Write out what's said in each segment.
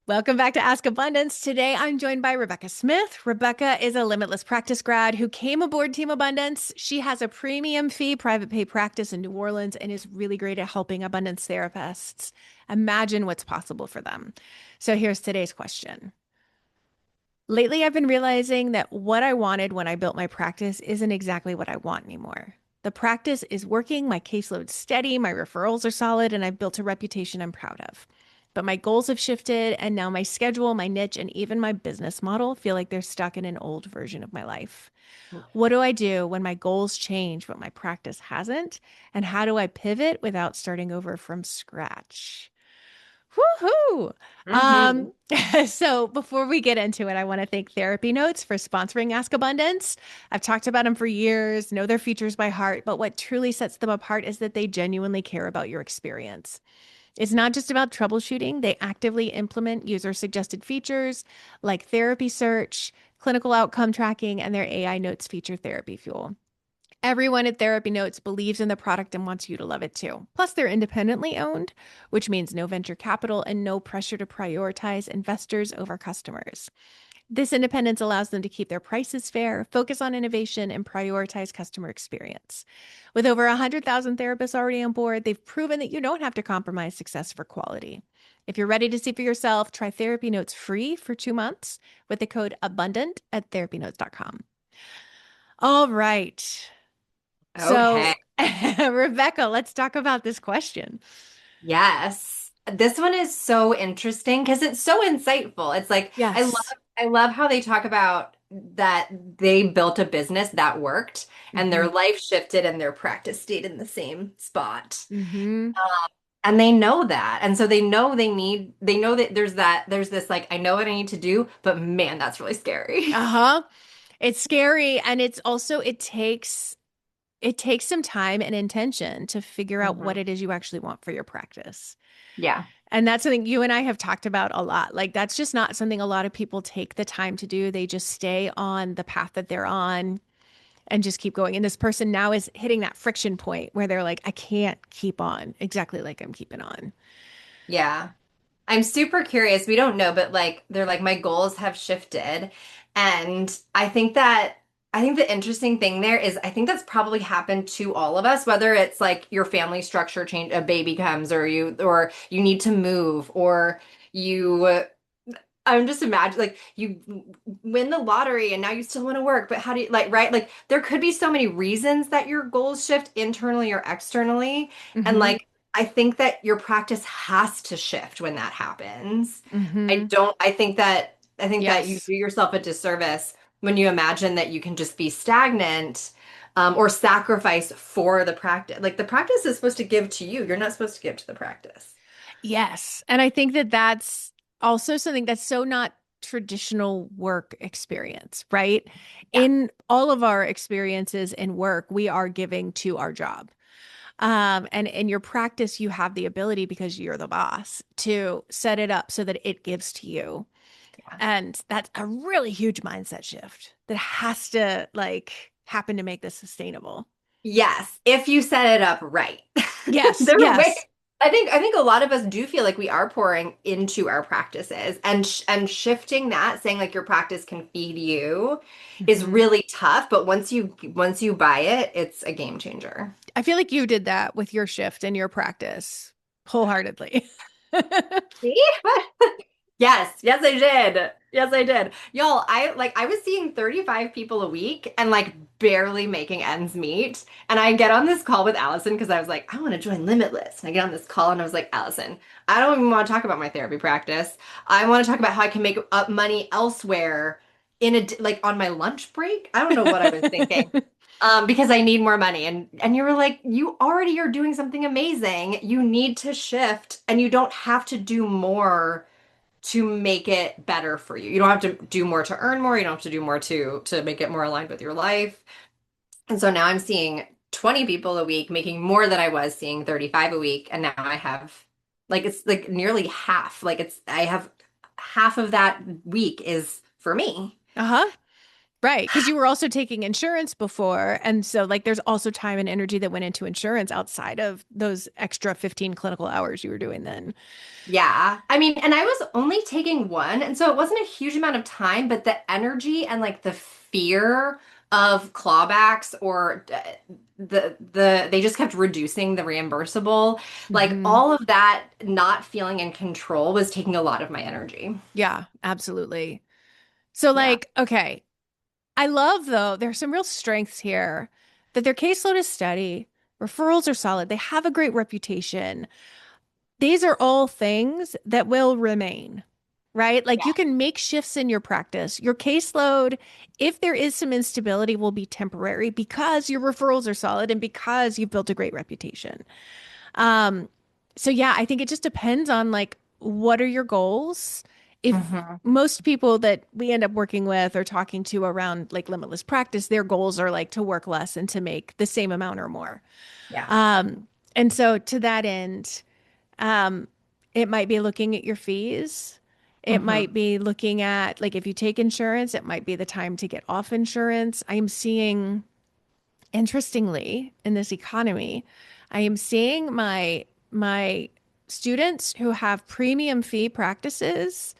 Welcome back to Ask Abundance. Today I'm joined by Rebecca Smith. Rebecca is a limitless practice grad who came aboard Team Abundance. She has a premium fee private pay practice in New Orleans and is really great at helping abundance therapists imagine what's possible for them. So here's today's question. Lately, I've been realizing that what I wanted when I built my practice isn't exactly what I want anymore. The practice is working, my caseload's steady, my referrals are solid, and I've built a reputation I'm proud of. But my goals have shifted, and now my schedule, my niche, and even my business model feel like they're stuck in an old version of my life. What do I do when my goals change, but my practice hasn't? And how do I pivot without starting over from scratch? Woohoo! Hmm. Um, so before we get into it, I want to thank TherapyNotes for sponsoring Ask Abundance. I've talked about them for years, know their features by heart, but what truly sets them apart is that they genuinely care about your experience. It's not just about troubleshooting, they actively implement user suggested features like therapy search, clinical outcome tracking, and their AI notes feature therapy fuel. Everyone at Therapy Notes believes in the product and wants you to love it too. Plus, they're independently owned, which means no venture capital and no pressure to prioritize investors over customers. This independence allows them to keep their prices fair, focus on innovation, and prioritize customer experience. With over 100,000 therapists already on board, they've proven that you don't have to compromise success for quality. If you're ready to see for yourself, try Therapy Notes free for 2 months with the code ABUNDANT at therapynotes.com. All right. Okay. So, Rebecca, let's talk about this question. Yes. This one is so interesting because it's so insightful. It's like Yes. I love how they talk about that they built a business that worked and Mm-hmm. their life shifted and their practice stayed in the same spot. Mm-hmm. And they know that. And so they know that there's this like, I know what I need to do, but man, that's really scary. Uh-huh. It's scary, and it's also it takes some time and intention to figure out what Mhm. it is you actually want for your practice. Yeah. And that's something you and I have talked about a lot. Like that's just not something a lot of people take the time to do. They just stay on the path that they're on and just keep going. And this person now is hitting that friction point where they're like, I can't keep on exactly like I'm keeping on. Yeah. I'm super curious. We don't know, but like they're like my goals have shifted. And I think the interesting thing there is I think that's probably happened to all of us, whether it's like your family structure change, a baby comes or you need to move or you I'm just imagining like you win the lottery and now you still want to work, but how do you like right? Like there could be so many reasons that your goals shift internally or externally. And Mm-hmm. like I think that your practice has to shift when that happens. Mm-hmm. I think that you Yes. do yourself a disservice when you imagine that you can just be stagnant or sacrifice for the practice. Like the practice is supposed to give to you. You're not supposed to give to the practice. Yes. And I think that that's also something that's so not traditional work experience, right? Yeah. In all of our experiences in work, we are giving to our job. And in your practice, you have the ability because you're the boss to set it up so that it gives to you. Yeah. And that's a really huge mindset shift that has to like happen to make this sustainable. Yes, if you set it up right. Yes, There are way yes. I think a lot of us do feel like we are pouring into our practices and shifting that, saying like your practice can feed you is Mhm. really tough, but once you buy it, it's a game changer. I feel like you did that with your shift and your practice wholeheartedly. See? Yes, I did. Yes, I did. Y'all, I was seeing 35 people a week and like barely making ends meet. And I get on this call with Allison because I was like, I want to join Limitless. And I get on this call and I was like, Allison, I don't even want to talk about my therapy practice. I want to talk about how I can make up money elsewhere like on my lunch break. I don't know what I was thinking. Because I need more money. And you were like, you already are doing something amazing. You need to shift and you don't have to do more to make it better for you. You don't have to do more to earn more. You don't have to do more to make it more aligned with your life. And so now I'm seeing 20 people a week, making more than I was seeing 35 a week. And now I have like it's like nearly half. Like it's I have half of that week is for me. Uh-huh. Right. Because you were also taking insurance before. And so, like, there's also time and energy that went into insurance outside of those extra 15 clinical hours you were doing then. Yeah. I mean, and I was only taking one, and so it wasn't a huge amount of time, but the energy and like the fear of clawbacks or they just kept reducing the reimbursable. Like Hmm. all of that not feeling in control was taking a lot of my energy. Yeah, absolutely. So, Yeah. like, okay. I love, though, there's some real strengths here that their caseload is steady, referrals are solid, they have a great reputation. These are all things that will remain, right? Like you can make shifts in your practice. Your caseload, if there is some instability, will be temporary because your referrals are solid and because you've built a great reputation. Um, so yeah, I think it just depends on like what are your goals? If Hmm. most people that we end up working with or talking to around like limitless practice, their goals are like to work less and to make the same amount or more. Yeah. Um, and so to that end, um, it might be looking at your fees. It Hmm. might be looking at like if you take insurance, it might be the time to get off insurance. I'm seeing, interestingly, in this economy, I am seeing my students who have premium fee practices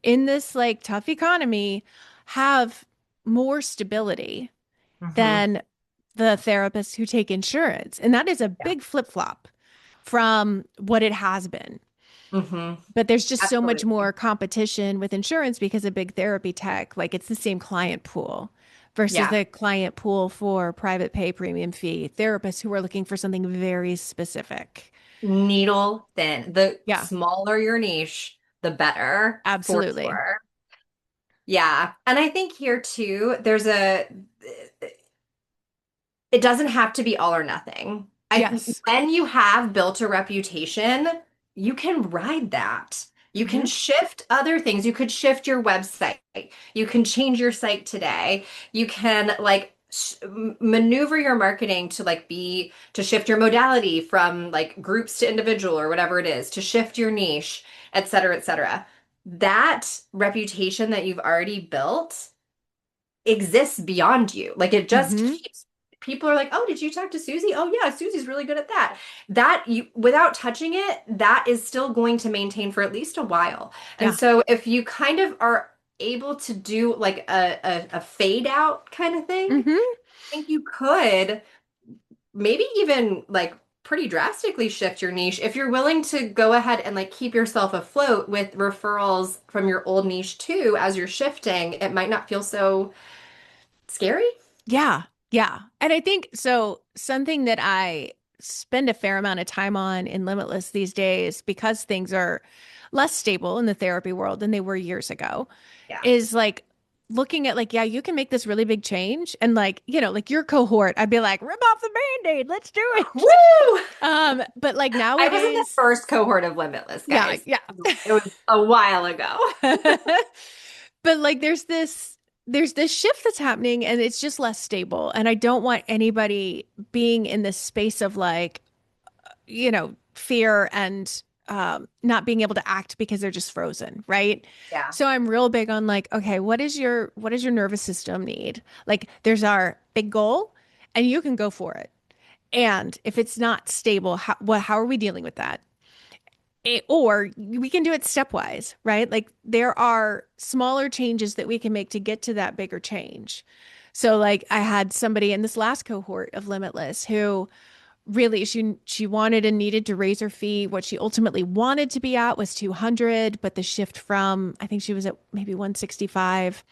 in this like tough economy have more stability Hmm. than the therapists who take insurance. And that is a Yeah. big flip-flop from what it has been. Hmm. But there's just so much Absolutely. more competition with insurance because of big therapy tech. Like it's the same client pool versus Yeah. the client pool for private pay premium fee therapists who are looking for something very specific. Needle thin. The Yeah, smaller your niche, the better, for absolutely. sure. Yeah. And I think here too, it doesn't have to be all or nothing. Yes. When you have built a reputation, you can ride that. You can Hmm. shift other things. You could shift your website. You can change your site today. You can like maneuver your marketing to like be to shift your modality from like groups to individual or whatever it is, to shift your niche, et cetera, et cetera. That reputation that you've already built exists beyond you. Like it just Hmm. keeps people are like, "Oh, did you talk to Susie? Oh yeah, Susie's really good at that." That you without touching it, that is still going to maintain for at least a while. And Yeah. so if you kind of are able to do like a fade out kind of thing, Hmm. I think you could maybe even like pretty drastically shift your niche if you're willing to go ahead and like keep yourself afloat with referrals from your old niche too as you're shifting. It might not feel so scary. Yeah. Yeah. And I think so something that I spend a fair amount of time on in Limitless these days because things are less stable in the therapy world than they were years ago Yeah. is like looking at like, yeah, you can make this really big change. And like, like your cohort, I'd be like, rip off the Band-Aid, let's do it. Woo! But like I was in the nowadays, first cohort of Limitless, yeah, guys. yeah. It was a while ago. But like there's this shift that's happening and it's just less stable. And I don't want anybody being in this space of like, fear and not being able to act because they're just frozen, right? Yeah. So I'm real big on like, okay, what does your nervous system need? Like there's our big goal and you can go for it. And if it's not stable, how are we dealing with that? Or we can do it stepwise, right? Like there are smaller changes that we can make to get to that bigger change. So like I had somebody in this last cohort of Limitless who really she wanted and needed to raise her fee. What she ultimately wanted to be at was 200, but the shift from I think she was at maybe 165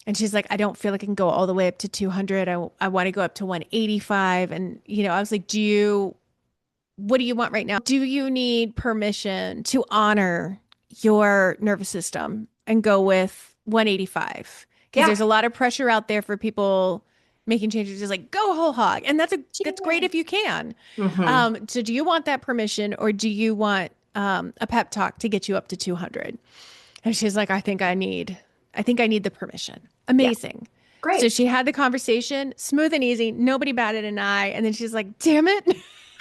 and she's like I don't feel like I can go all the way up to 200. I want to go up to 185 and I was like, what do you want right now? Do you need permission to honor your nervous system and go with 185? Because Yeah. there's a lot of pressure out there for people making changes, just like go whole hog. And that's great if you can. Hmm. So do you want that permission or do you want a pep talk to get you up to 200? And she's like, I think I need the permission. Yeah. Amazing. So Great. she had the conversation, smooth and easy, nobody batted an eye. And then she's like, damn it.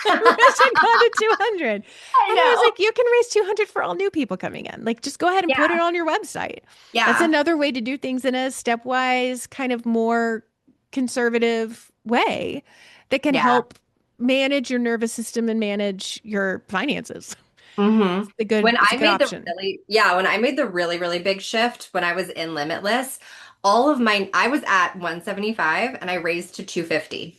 I wish I'd gone to 200. And I I was know. like, you can raise 200 for all new people coming in. Like, just go ahead and put it Yeah. on your website. That's Yeah. another way to do things in a stepwise, kind of more conservative way that can Yeah. help manage your nervous system and manage your finances. hmm It's a good option. When I made the really, really big shift when I was in Limitless, all of mine, I was at 175 and I raised to 250.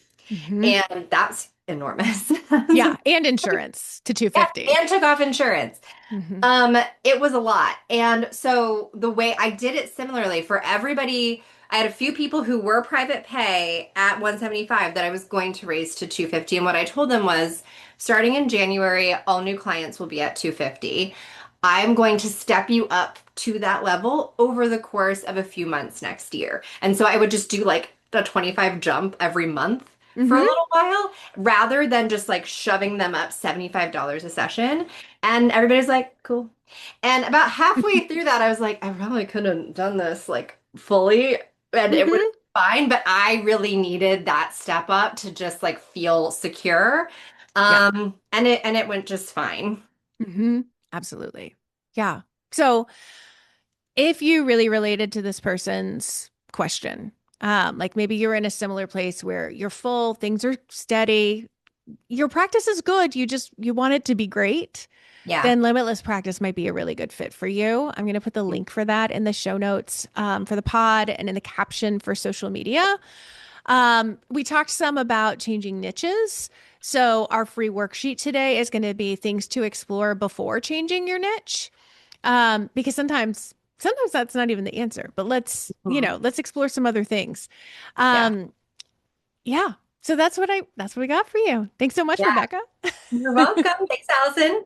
Hmm. And that's enormous. Yeah, and insurance to Yeah, 250. and took off insurance. Hmm. It was a lot. And so the way I did it similarly for everybody, I had a few people who were private pay at 175 that I was going to raise to 250. And what I told them was starting in January, all new clients will be at 250. I'm going to step you up to that level over the course of a few months next year. And so I would just do like a 25 jump every month for a Hmm. little while rather than just like shoving them up $75 a session. And everybody's like, cool. And about halfway through that, I was like, I probably could have done this like fully and it would have Hmm. been fine, but I really needed that step up to just like feel secure. Yeah. And it went just fine. Hmm. Absolutely. Yeah. So if you really related to this person's question, like maybe you're in a similar place where you're full, things are steady, your practice is good, you want it to be great, Yeah. then Limitless Practice might be a really good fit for you. I'm going to put the link for that in the show notes for the pod and in the caption for social media. We talked some about changing niches. So our free worksheet today is going to be things to explore before changing your niche. Because sometimes that's not even the answer, but Mhm. let's explore some other things. Yeah. Um, yeah. So that's what we got for you. Thanks so much, Yeah. Rebecca. You're welcome. Thanks, Allison.